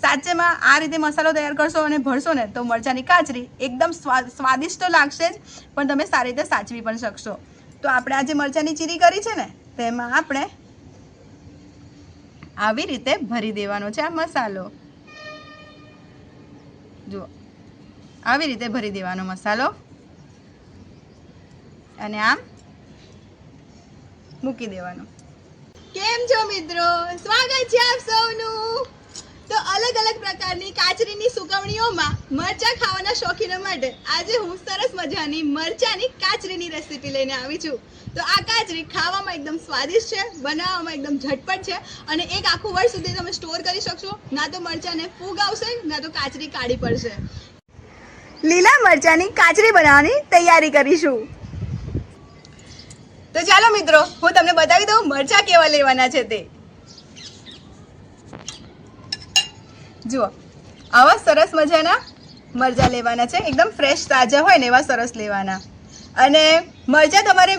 સાચેમાં આ રીતે મસાલો તૈયાર કરશો અને ભરશો ને તો મરચાંની કાચરી એકદમ સ્વાદિષ્ટ તો લાગશે જ, પણ તમે સારી રીતે સાચવી પણ શકશો. તો આપણે આજે મરચાંની ચીરી કરી છે ને તેમાં આપણે આવી રીતે ભરી દેવાનો છે આ મસાલો. જુઓ, આવી રીતે ભરી દેવાનો મસાલો અને આમ મૂકી દેવાનો. કેમ છો મિત્રો, સ્વાગત છે આપ સૌનું. તો અલગ અલગ પ્રકારની કાચરીની સુકવણીઓમાં મરચાં ખાવાના શોખીનો માટે આજે હું સરસ મજાની મરચાંની કાચરીની રેસીપી લઈને આવી છું. તો આ કાચરી ખાવામાં એકદમ સ્વાદિષ્ટ છે, બનાવવામાં એકદમ ઝટપટ છે અને એક આખું વર્ષ સુધી તમે સ્ટોર કરી શકશો. ના તો મરચાંને ફૂગ આવશે, ના તો કાચરી કાઢી પડશે. લીલા મરચાંની કાચરી બનાવવાની તૈયારી કરીશું. તો ચાલો મિત્રો, હું તમને બતાવી દઉં મરચાં કેવા લેવાના છે તે. જુઓ, આવા સરસ મજાના મરચાં લેવાના છે, એકદમ ફ્રેશ તાજા હોય ને એવા સરસ લેવાના. અને મરચાં તમારે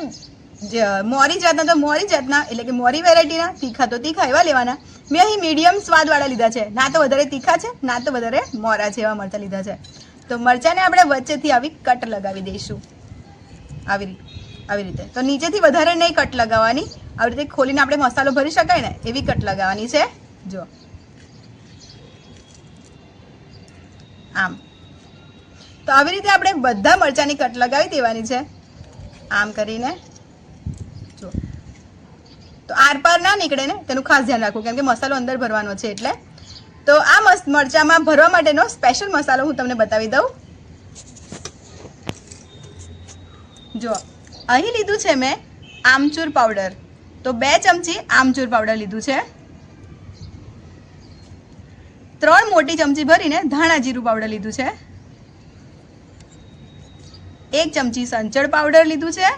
મોરી જાતના તો મોરી જાતના, એટલે કે મોરી વેરાયટીના, તીખા તો તીખા એવા લેવાના. મેં અહીં મીડિયમ સ્વાદવાળા લીધા છે, ના તો વધારે તીખા છે ના તો વધારે મોરા છે, એવા મરચાં લીધા છે. તો મરચાંને આપણે વચ્ચેથી આવી કટ લગાવી દઈશું, આવી રીતે. તો નીચેથી વધારે નહીં કટ લગાવવાની, આવી રીતે ખોલીને આપણે મસાલો ભરી શકાય ને એવી કટ લગાવવાની છે. જો આમ. તો આવી રીતે આપણે બધા મરચાંની કટ લગાવી દેવાની છે, આમ કરીને. જો, તો આરપાર ના નીકળે ને તેનું ખાસ ધ્યાન રાખવું, કેમ કે મસાલો અંદર ભરવાનો છે એટલે. તો આ મરચાંમાં ભરવા માટેનો સ્પેશિયલ મસાલો હું તમને બતાવી દઉં. જો, અહીં લીધું છે મેં આમચૂર પાવડર. તો 2 ચમચી આમચૂર પાવડર લીધું છે. 3 મોટી ચમચી ભરીને ધાણા જીરું પાવડર લીધું છે. 1 ચમચી સંચળ પાવડર લીધું છે.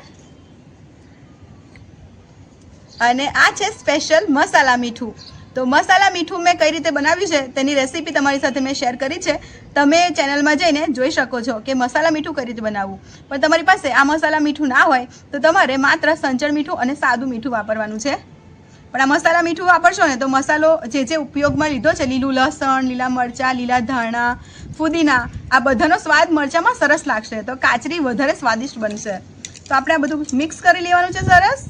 અને આ છે સ્પેશિયલ મસાલા મીઠું. તો મસાલા મીઠું મેં કઈ રીતે બનાવ્યું છે તેની રેસીપી તમારી સાથે મેં શેર કરી છે. તમે ચેનલમાં જઈને જોઈ શકો છો કે મસાલા મીઠું કઈ રીતે બનાવવું. પણ તમારી પાસે આ મસાલા મીઠું ના હોય તો તમારે માત્ર સંચળ મીઠું અને સાદું મીઠું વાપરવાનું છે. પણ આ મસાલા મીઠું વાપરશો ને તો મસાલો જે ઉપયોગમાં લીધો છે, લીલું લસણ, લીલા મરચાં, લીલા ધાણા, ફુદીના, આ બધાનો સ્વાદ મરચાંમાં સરસ લાગશે. તો કાચરી વધારે સ્વાદિષ્ટ બનશે. તો આપણે આ બધું મિક્સ કરી લેવાનું છે સરસ.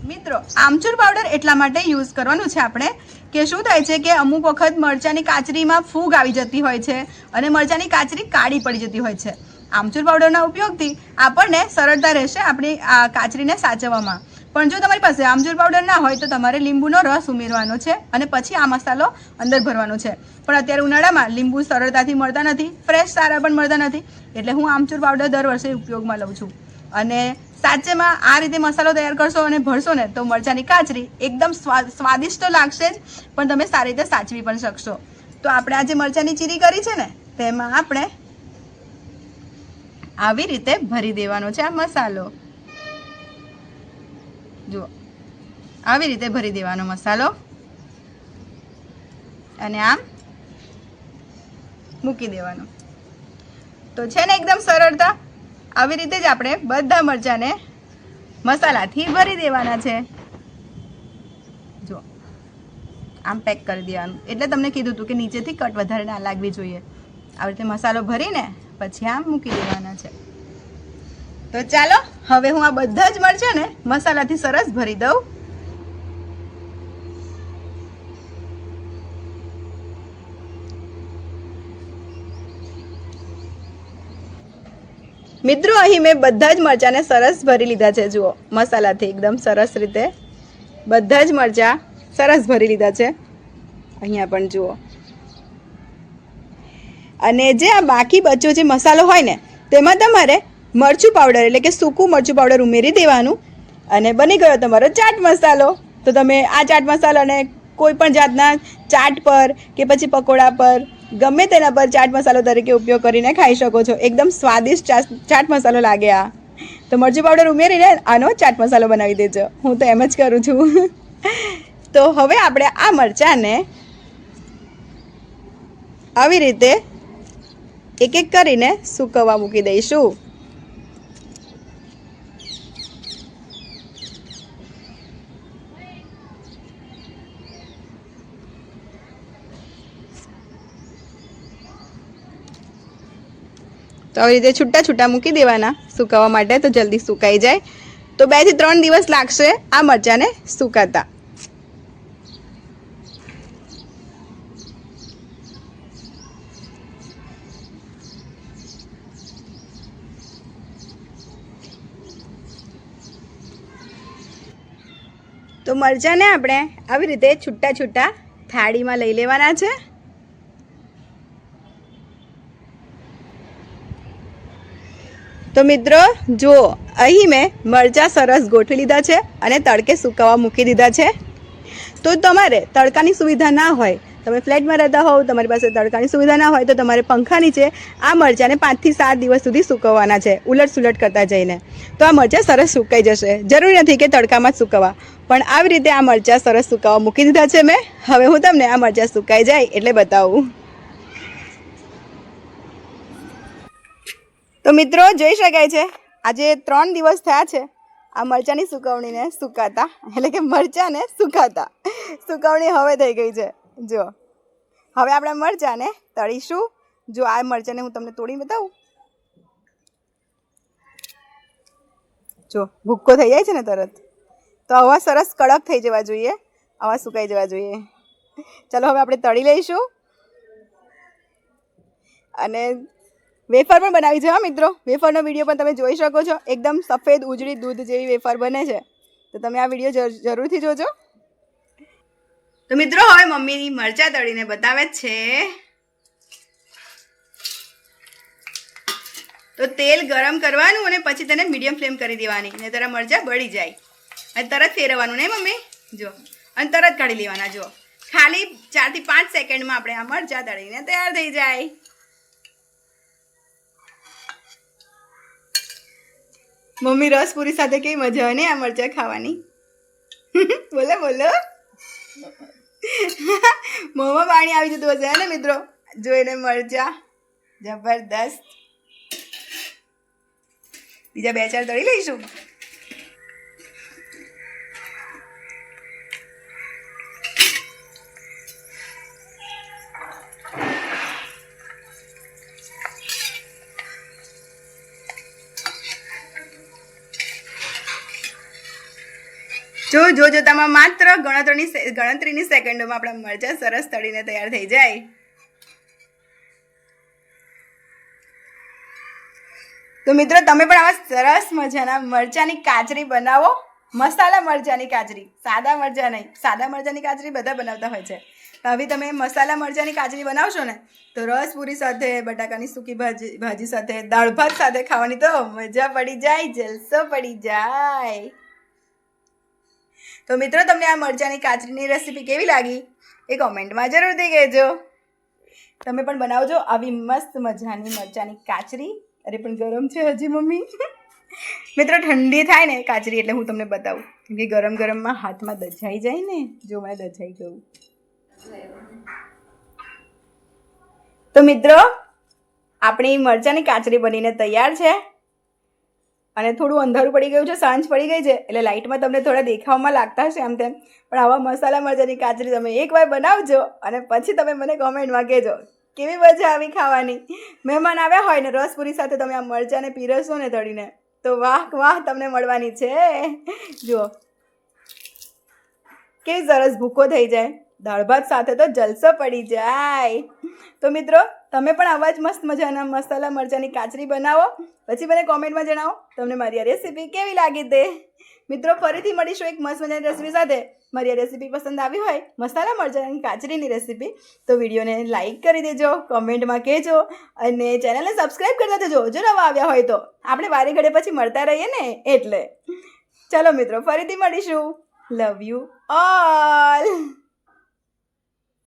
મિત્રો, આમચૂર પાવડર એટલા માટે યુઝ કરવાનું છે આપણે કે શું થાય છે કે અમુક વખત મરચાંની કાચરીમાં ફૂગ આવી જતી હોય છે અને મરચાંની કાચરી કાળી પડી જતી હોય છે. આમચૂર પાવડરના ઉપયોગથી આપણને સરળતા રહેશે આપણી આ કાચરીને સાચવવામાં. પણ જો તમારી પાસે આમચૂર પાવડર ના હોય તો તમારે લીંબુનો રસ ઉમેરવાનો છે અને પછી આ મસાલો અંદર ભરવાનો છે. પણ અત્યારે ઉનાળામાં લીંબુ સરળતાથી મળતા નથી, ફ્રેશ સારા પણ મળતા નથી, એટલે હું આમચૂર પાવડર દર વર્ષે ઉપયોગમાં લઉં છું. અને સાચેમાં આ રીતે મસાલો તૈયાર કરશો અને ભરશો ને તો મરચાંની કાચરી એકદમ સ્વાદિષ્ટ તો લાગશે જ, પણ તમે સારી રીતે સાચવી પણ શકશો. તો આપણે આજે મરચાંની ચીરી કરી છે ને તેમાં આપણે આવી રીતે ભરી દેવાનો છે આ મસાલો. જુઓ, આવી રીતે ભરી દેવાનો મસાલો અને આમ મૂકી દેવાનો. તો છે ને એકદમ સરળતા. આવી રીતે જ આપણે બધા મરચાંને મસાલાથી ભરી દેવાના છે. જો, આમ પેક કરી દેવાનું. એટલે તમને કીધું હતું કે નીચેથી કટ વધારે ના લાગવી જોઈએ. આવી રીતે મસાલો ભરીને પછી આમ મૂકી દેવાના છે. તો ચાલો હવે હું આ બધા જ મરચાંને મસાલાથી સરસ ભરી દઉં. મિત્રો, અહીં મેં બધા જ મરચાંને સરસ ભરી લીધા છે. જુઓ, મસાલાથી એકદમ સરસ રીતે બધા જ મરચાં સરસ ભરી લીધા છે. અહીંયા પણ જુઓ. અને જે આ બાકી બચ્યો જે મસાલો હોય ને તેમાં તમારે મરચું પાવડર એટલે કે સૂકું મરચું પાવડર ઉમેરી દેવાનું અને બની ગયો તમારો ચાટ મસાલો. તો તમે આ ચાટ મસાલાને કોઈ પણ જાતના ચાટ પર કે પછી પકોડા પર ગમે તેના પર ચાટ મસાલો તરીકે ઉપયોગ કરીને ખાઈ શકો છો. એકદમ સ્વાદિષ્ટ ચાટ મસાલો લાગે આ. તો મરચું પાવડર ઉમેરીને આનો ચાટ મસાલો બનાવી દેજો. હું તો એમ જ કરું છું. તો હવે આપણે આ મરચાંને આવી રીતે એક એક કરીને સૂકવવા મૂકી દઈશું. તો આવી રીતે છૂટા છૂટા મૂકી દેવાના સુકાવવા માટે, તો જલ્દી સુકાઈ જાય. તો 2 થી 3 દિવસ લાગશે આ મરચાંને સુકાતા. તો મરચાંને આપણે આવી રીતે છૂટા છૂટા થાળીમાં લઈ લેવાના છે. તો મિત્રો જુઓ, અહીં મેં મરચાં સરસ ગોઠવી લીધા છે અને તડકે સુકાવા મૂકી દીધા છે. તો તમારે તડકાની સુવિધા ના હોય, તમે ફ્લેટમાં રહેતા હોવ, તમારી પાસે તડકાની સુવિધા ના હોય, તો તમારે પંખા નીચે આ મરચાંને 5 થી 7 દિવસ સુધી સુકવવાના છે, ઉલટ સુલટ કરતા જઈને. તો આ મરચાં સરસ સુકાઈ જશે. જરૂરી નથી કે તડકામાં જ સુકવવા, પણ આવી રીતે આ મરચાં સરસ સુકાવા મૂકી દીધા છે મેં. હવે હું તમને આ મરચાં સુકાઈ જાય એટલે બતાવું. તો મિત્રો જોઈ શકાય છે, આજે 3 દિવસ થયા છે આ મરચાંની સુકવણીને સુકાતા, એટલે કે મરચાંને સુકાતા. સુકવણી હવે થઈ ગઈ છે. જો હવે આપણે મરચાંને તળીશું. જો આ મરચાંને હું તમને તોડી બતાવું. જો ભૂક્કો થઈ જાય છે ને તરત. તો આવા સરસ કડક થઈ જવા જોઈએ, આવા સુકાઈ જવા જોઈએ. ચાલો હવે આપણે તળી લઈશું. અને વેફર પણ બનાવી છે. હા મિત્રો, વેફરનો વિડીયો પણ તમે જોઈ શકો છો. એકદમ સફેદ ઉજળી દૂધ જેવી વેફર બને છે. તો તમે આ વિડીયો જરૂરથી જોજો. તો મિત્રો હવે મમ્મીની મરચાં તળીને બતાવે છે. તો તેલ ગરમ કરવાનું અને પછી તેને મીડિયમ ફ્લેમ કરી દેવાની, ને તારા મરચાં બળી જાય. અને તરત ફેરવવાનું નહીં મમ્મી, જો, અને તરત કાઢી લેવાના. જો ખાલી 4 થી 5 સેકન્ડમાં આપણે આ મરચાં તળીને તૈયાર થઈ જાય. મમ્મી રસપુરી સાથે કેવી મજા આવે ને આ મરચાં ખાવાની. બોલો બોલો. મોંમાં પાણી આવી જતું હશે ને મિત્રો જોઈને મરચાં. જબરદસ્ત. બીજા 2-4 તળી લઈશું. જો જોતામાં માત્ર ગણતરીની સેકન્ડોમાં આપણા મરચાં સરસ તળીને તૈયાર થઈ જાય. તો મિત્રો તમે પણ આવા સરસ મજાના મરચાંની કાચરી બનાવો. મસાલા મરચાંની કાચરી, સાદા મરચાં નહીં. સાદા મરચાંની કાચરી બધા બનાવતા હોય છે. હવે તમે મસાલા મરચાંની કાચરી બનાવશો ને તો રસપુરી સાથે, બટાકાની સૂકી ભાજી સાથે, દાળ ભાત સાથે ખાવાની તો મજા પડી જાય, જલસો પડી જાય. તો મિત્રો તમને આ મરચાંની કાચરીની રેસીપી કેવી લાગી એ કોમેન્ટમાં જરૂરથી કહેજો. તમે પણ બનાવજો આવી મસ્ત મજાની મરચાંની કાચરી. અરે પણ ગરમ છે હજી મમ્મી. મિત્રો ઠંડી થાય ને કાચરી એટલે હું તમને બતાવું, કેમ કે ગરમ ગરમમાં હાથમાં દજાઈ જાય ને. જો મને દજાઈ ગયું. તો મિત્રો આપણી મરચાંની કાચરી બનીને તૈયાર છે. અને થોડું અંધારું પડી ગયું છે, સાંજ પડી ગઈ છે, એટલે લાઇટમાં તમને થોડા દેખાવમાં લાગતા હશે આમ તેમ. પણ આવા મસાલા મરચાંની કાચરી તમે એકવાર બનાવજો અને પછી તમે મને કોમેન્ટમાં કહેજો કેવી મજા આવી ખાવાની. મહેમાન આવ્યા હોય ને રસપુરી સાથે તમે આ મરચાંને પીરસશો ને તળીને, તો વાહ વાહ તમને મળવાની છે. જુઓ કેવી સરસ ભૂકો થઈ જાય. દાળ ભાત સાથે તો જલસો પડી જાય. તો મિત્રો તમે પણ આવા જ મસ્ત મજાના મસાલા મરચાંની કાચરી બનાવો, પછી મને કોમેન્ટમાં જણાવો તમને મારી આ રેસીપી કેવી લાગી તે. મિત્રો ફરીથી મળીશું એક મસ્ત મજાની રેસીપી સાથે. મારી આ રેસીપી પસંદ આવી હોય, મસાલા મરચાંની કાચરીની રેસીપી, તો વિડીયોને લાઇક કરી દેજો, કોમેન્ટમાં કહેજો અને ચેનલને સબસ્ક્રાઈબ કરતા જજો જો નવા આવ્યા હોય તો. આપણે વારે ઘડે પછી મળતા રહીએ ને એટલે. ચલો મિત્રો ફરીથી મળીશું. Love you all.